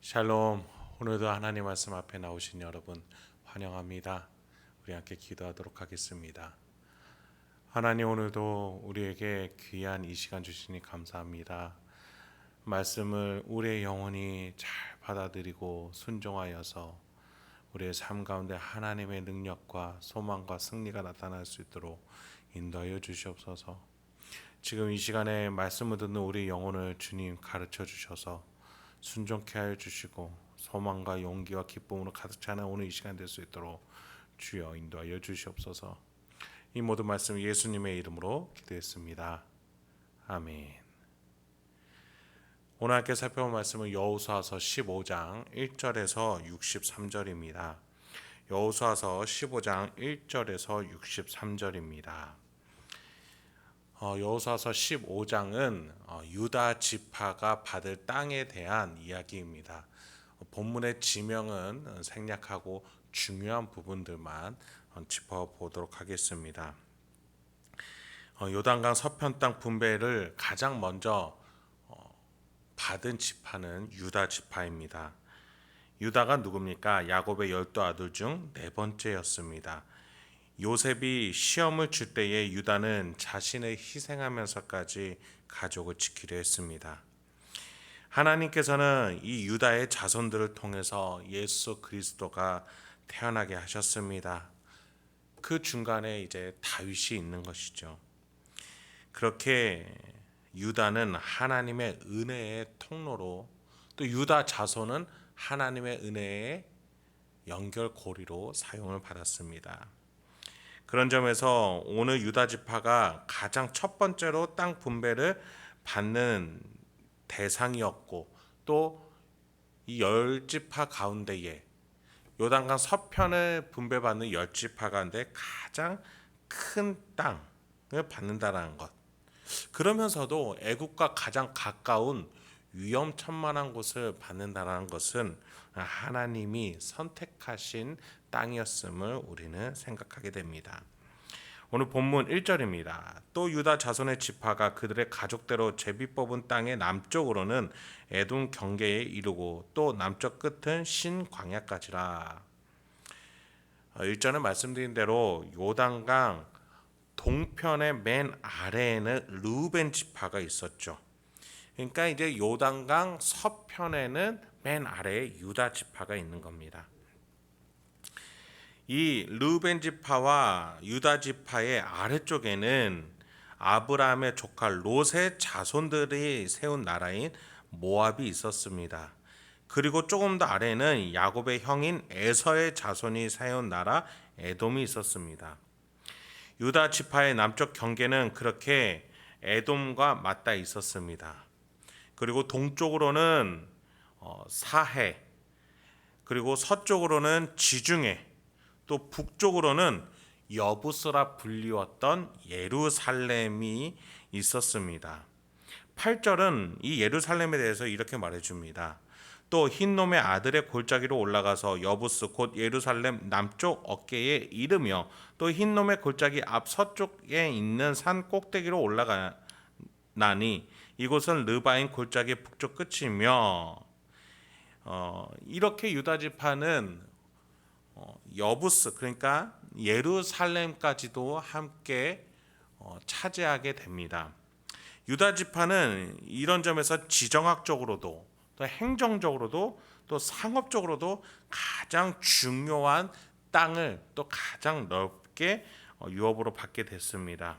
샬롬. 오늘도 하나님 말씀 앞에 나오신 여러분 환영합니다. 우리 함께 기도하도록 하겠습니다. 하나님, 오늘도 우리에게 귀한 이 시간 주시니 감사합니다. 말씀을 우리의 영혼이 잘 받아들이고 순종하여서 우리의 삶 가운데 하나님의 능력과 소망과 승리가 나타날 수 있도록 인도하여 주시옵소서. 지금 이 시간에 말씀을 듣는 우리 영혼을 주님 가르쳐 주셔서 순종케 하여 주시고 소망과 용기와 기쁨으로 가득 차는 오늘 이 시간 될 수 있도록 주여 인도하여 주시옵소서. 이 모든 말씀 예수님의 이름으로 기도했습니다. 아멘. 오늘 함께 살펴볼 말씀은 여호수아서 15장 1절에서 63절입니다. 여호수아서 15장 1절에서 63절입니다. 여호수아서 15장은 유다 지파가 받을 땅에 대한 이야기입니다. 본문의 지명은 생략하고 중요한 부분들만 짚어보도록 하겠습니다. 요단강 서편 땅 분배를 가장 먼저 받은 지파는 유다 지파입니다. 유다가 누굽니까? 야곱의 12아들 중 네 번째였습니다. 요셉이 시험을 줄 때에 유다는 자신을 희생하면서까지 가족을 지키려 했습니다. 하나님께서는 이 유다의 자손들을 통해서 예수 그리스도가 태어나게 하셨습니다. 그 중간에 이제 다윗이 있는 것이죠. 그렇게 유다는 하나님의 은혜의 통로로, 또 유다 자손은 하나님의 은혜의 연결고리로 사용을 받았습니다. 그런 점에서 오늘 유다 지파가 가장 첫 번째로 땅 분배를 받는 대상이었고, 또 이 10지파 가운데에 요단강 서편을 분배받는 10지파 가운데 가장 큰 땅을 받는다는 것, 그러면서도 애국과 가장 가까운 위험천만한 곳을 받는다는 것은 하나님이 선택하신 땅이었음을 우리는 생각하게 됩니다. 오늘 본문 1절입니다. 또 유다 자손의 지파가 그들의 가족대로 제비 뽑은 땅의 남쪽으로는 에돔 경계에 이르고 또 남쪽 끝은 신광야까지라. 1절은 말씀드린 대로 요단강 동편의 맨 아래에는 르우벤 지파가 있었죠. 그러니까 이제 요단강 서편에는 맨 아래에 유다 지파가 있는 겁니다. 이 르우벤 지파와 유다 지파의 아래쪽에는 아브라함의 조카 롯의 자손들이 세운 나라인 모압이 있었습니다. 그리고 조금 더 아래는 야곱의 형인 에서의 자손이 세운 나라 에돔이 있었습니다. 유다 지파의 남쪽 경계는 그렇게 에돔과 맞닿아 있었습니다. 그리고 동쪽으로는 사해, 그리고 서쪽으로는 지중해, 또 북쪽으로는 여부스라 불리웠던 예루살렘이 있었습니다. 8절은 이 예루살렘에 대해서 이렇게 말해줍니다. 또 흰놈의 아들의 골짜기로 올라가서 여부스 곧 예루살렘 남쪽 어깨에 이르며 또 흰놈의 골짜기 앞 서쪽에 있는 산 꼭대기로 올라가나니 이곳은 르바인 골짜기 북쪽 끝이며, 이렇게 유다 지파는 여부스, 그러니까 예루살렘까지도 함께 차지하게 됩니다. 유다 지파는 이런 점에서 지정학적으로도 또 행정적으로도 또 상업적으로도 가장 중요한 땅을 또 가장 넓게 유업으로 받게 됐습니다.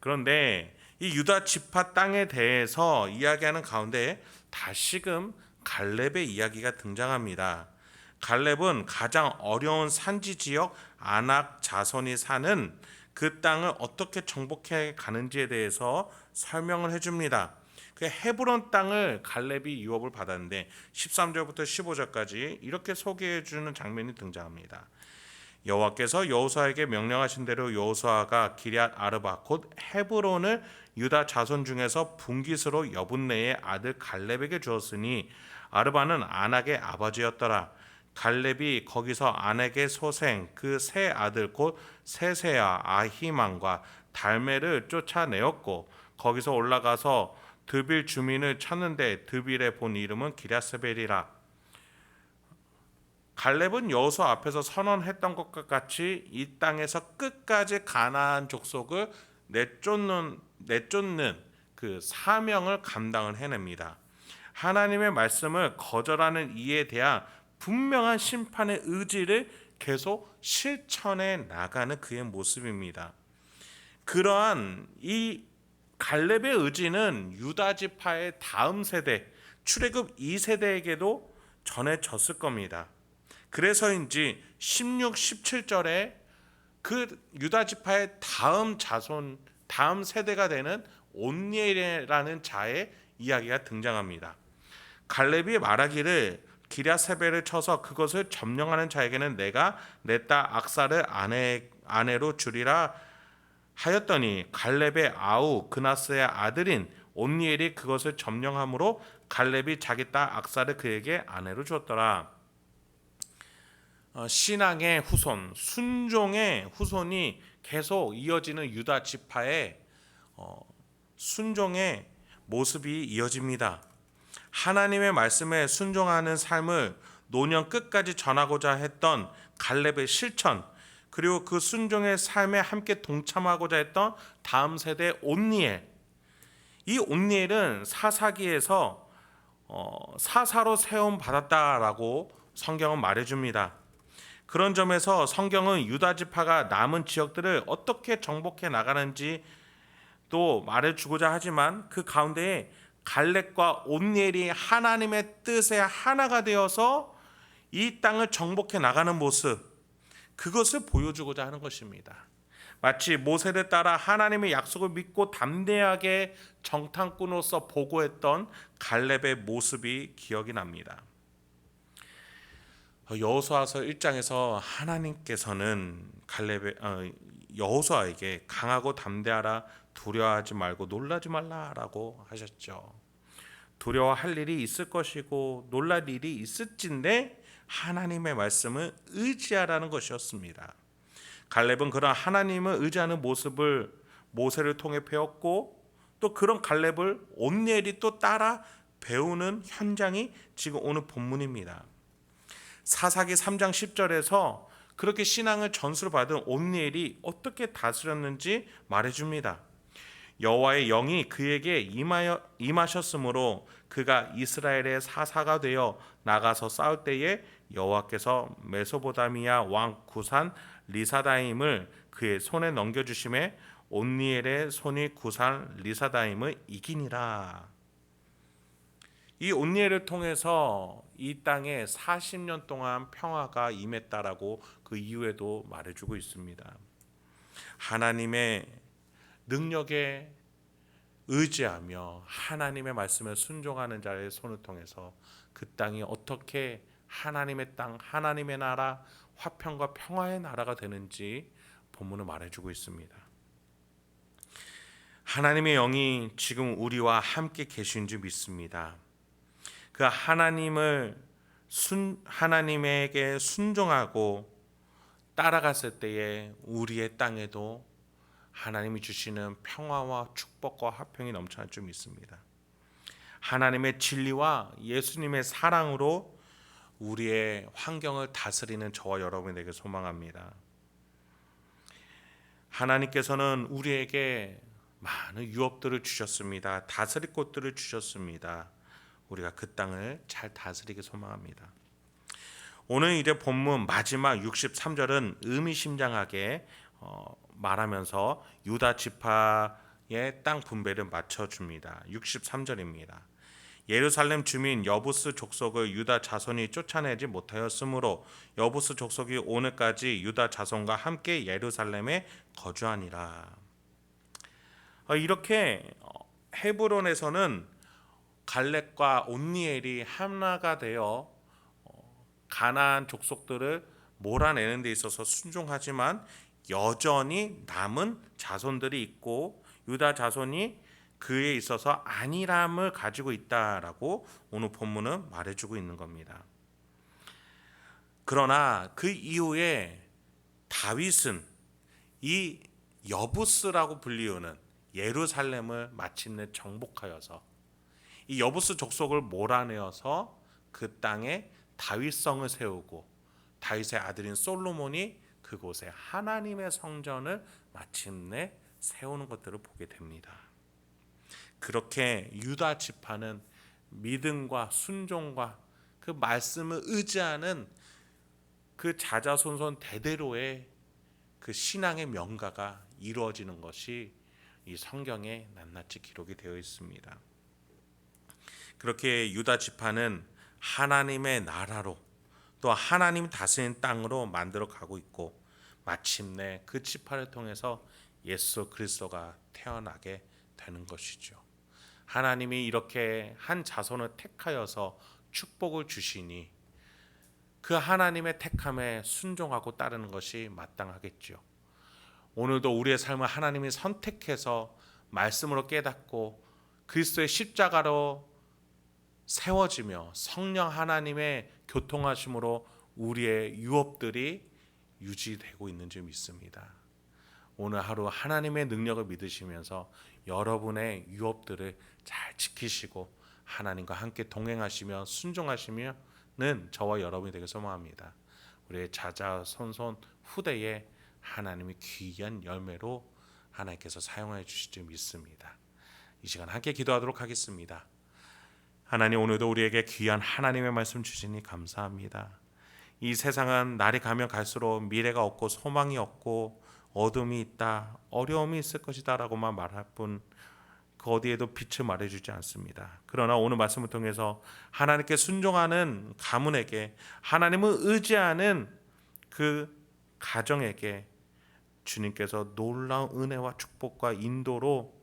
그런데 이 유다 지파 땅에 대해서 이야기하는 가운데 다시금 갈렙의 이야기가 등장합니다. 갈렙은 가장 어려운 산지 지역 아낙 자손이 사는 그 땅을 어떻게 정복해 가는지에 대해서 설명을 해줍니다. 그 헤브론 땅을 갈렙이 유업을 받았는데 13절부터 15절까지 이렇게 소개해주는 장면이 등장합니다. 여호와께서 여호수아에게 명령하신 대로 여호수아가 기럇 아르바 곧 헤브론을 유다 자손 중에서 분깃으로 여분네의 아들 갈렙에게 주었으니 아르바는 아낙의 아버지였더라. 갈렙이 거기서 아낙의 소생 그 세 아들 곧 세세야 아히만과 달메를 쫓아내었고 거기서 올라가서 드빌 주민을 찾는데 드빌에 본 이름은 기랴스벨이라. 갈렙은 여호수아 앞에서 선언했던 것과 같이 이 땅에서 끝까지 가나안 족속을 내쫓는 그 사명을 감당을 해냅니다. 하나님의 말씀을 거절하는 이에 대한 분명한 심판의 의지를 계속 실천해 나가는 그의 모습입니다. 그러한 이 갈렙의 의지는 유다 지파의 다음 세대 출애굽 2세대에게도 전해졌을 겁니다. 그래서인지 16, 17절에 그 유다 지파의 다음 자손, 다음 세대가 되는 온니엘이라는 자의 이야기가 등장합니다. 갈렙이 말하기를 기랴세벨을 쳐서 그것을 점령하는 자에게는 내가 내 딸 악사를 아내로 주리라 하였더니 갈렙의 아우 그나스의 아들인 온니엘이 그것을 점령함으로 갈렙이 자기 딸 악사를 그에게 아내로 주었더라. 신앙의 후손, 순종의 후손이 계속 이어지는 유다 지파의 순종의 모습이 이어집니다. 하나님의 말씀에 순종하는 삶을 노년 끝까지 전하고자 했던 갈렙의 실천, 그리고 그 순종의 삶에 함께 동참하고자 했던 다음 세대 온니엘. 이 온니엘은 사사기에서 사사로 세움 받았다라고 성경은 말해줍니다. 그런 점에서 성경은 유다 지파가 남은 지역들을 어떻게 정복해 나가는지 또 말해주고자 하지만 그 가운데에 갈렙과 온니엘이 하나님의 뜻에 하나가 되어서 이 땅을 정복해 나가는 모습, 그것을 보여주고자 하는 것입니다. 마치 모세를 따라 하나님의 약속을 믿고 담대하게 정탐꾼으로서 보고했던 갈렙의 모습이 기억이 납니다. 여호수아서 1장에서 하나님께서는 여호수아에게 강하고 담대하라, 두려워하지 말고 놀라지 말라라고 하셨죠. 두려워할 일이 있을 것이고 놀랄 일이 있을진데 하나님의 말씀을 의지하라는 것이었습니다. 갈렙은 그런 하나님을 의지하는 모습을 모세를 통해 배웠고 또 그런 갈렙을 온니엘이 또 따라 배우는 현장이 지금 오늘 본문입니다. 사사기 3장 10절에서 그렇게 신앙을 전수로 받은 온니엘이 어떻게 다스렸는지 말해줍니다. 여호와의 영이 그에게 임하셨으므로 그가 이스라엘의 사사가 되어 나가서 싸울 때에 여호와께서 메소포타미아 왕 구산 리사다임을 그의 손에 넘겨주심에 온니엘의 손이 구산 리사다임을 이기니라. 이 온니엘을 통해서 이 땅에 40년 동안 평화가 임했다라고 그 이후에도 말해주고 있습니다. 하나님의 능력에 의지하며 하나님의 말씀에 순종하는 자의 손을 통해서 그 땅이 어떻게 하나님의 땅, 하나님의 나라, 화평과 평화의 나라가 되는지 본문은 말해주고 있습니다. 하나님의 영이 지금 우리와 함께 계신 줄 믿습니다. 그 하나님에게 순종하고 따라갔을 때에 우리의 땅에도 하나님이 주시는 평화와 축복과 화평이 넘쳐날 줄 믿습니다. 하나님의 진리와 예수님의 사랑으로 우리의 환경을 다스리는 저와 여러분에게 소망합니다. 하나님께서는 우리에게 많은 유업들을 주셨습니다. 다스릴 곳들을 주셨습니다. 우리가 그 땅을 잘 다스리게 소망합니다. 오늘 이제 본문 마지막 63절은 의미심장하게 말하면서 유다 지파의 땅 분배를 맞춰줍니다. 63절입니다. 예루살렘 주민 여부스 족속을 유다 자손이 쫓아내지 못하였으므로 여부스 족속이 오늘까지 유다 자손과 함께 예루살렘에 거주하니라. 이렇게 헤브론에서는 갈렙과 온니엘이 하나가 되어 가나안 족속들을 몰아내는 데 있어서 순종하지만 여전히 남은 자손들이 있고 유다 자손이 그에 있어서 안일함을 가지고 있다라고 오늘 본문은 말해주고 있는 겁니다. 그러나 그 이후에 다윗은 이 여부스라고 불리우는 예루살렘을 마침내 정복하여서 이 여부스 족속을 몰아내어서 그 땅에 다윗성을 세우고 다윗의 아들인 솔로몬이 그곳에 하나님의 성전을 마침내 세우는 것들을 보게 됩니다. 그렇게 유다 지파는 믿음과 순종과 그 말씀을 의지하는 그 자자손손 대대로의 그 신앙의 명가가 이루어지는 것이 이 성경에 낱낱이 기록이 되어 있습니다. 그렇게 유다 지파는 하나님의 나라로 또 하나님 다스리는 땅으로 만들어 가고 있고 마침내 그 지파를 통해서 예수 그리스도가 태어나게 되는 것이죠. 하나님이 이렇게 한 자손을 택하여서 축복을 주시니 그 하나님의 택함에 순종하고 따르는 것이 마땅하겠죠. 오늘도 우리의 삶을 하나님이 선택해서 말씀으로 깨닫고 그리스도의 십자가로 세워지며 성령 하나님의 교통하심으로 우리의 유업들이 유지되고 있는 줄 믿습니다. 오늘 하루 하나님의 능력을 믿으시면서 여러분의 유업들을 잘 지키시고 하나님과 함께 동행하시며 순종하시면은 저와 여러분이 되길 소망합니다. 우리의 자자손손 후대에 하나님의 귀한 열매로 하나님께서 사용해 주실 줄 믿습니다. 이 시간 함께 기도하도록 하겠습니다. 하나님, 오늘도 우리에게 귀한 하나님의 말씀 주시니 감사합니다. 이 세상은 날이 가면 갈수록 미래가 없고 소망이 없고 어둠이 있다, 어려움이 있을 것이다 라고만 말할 뿐 그 어디에도 빛을 말해주지 않습니다. 그러나 오늘 말씀을 통해서 하나님께 순종하는 가문에게, 하나님을 의지하는 그 가정에게 주님께서 놀라운 은혜와 축복과 인도로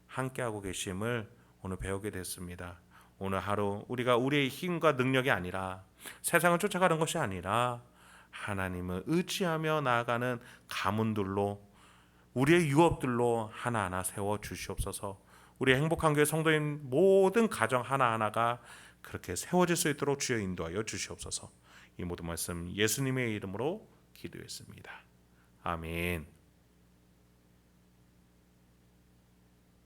함께하고 계심을 오늘 배우게 됐습니다. 오늘 하루 우리가 우리의 힘과 능력이 아니라 세상을 쫓아가는 것이 아니라 하나님을 의지하며 나아가는 가문들로 우리의 유업들로 하나하나 세워 주시옵소서. 우리 행복한 교회 성도인 모든 가정 하나하나가 그렇게 세워질 수 있도록 주여 인도하여 주시옵소서. 이 모든 말씀 예수님의 이름으로 기도했습니다. 아멘.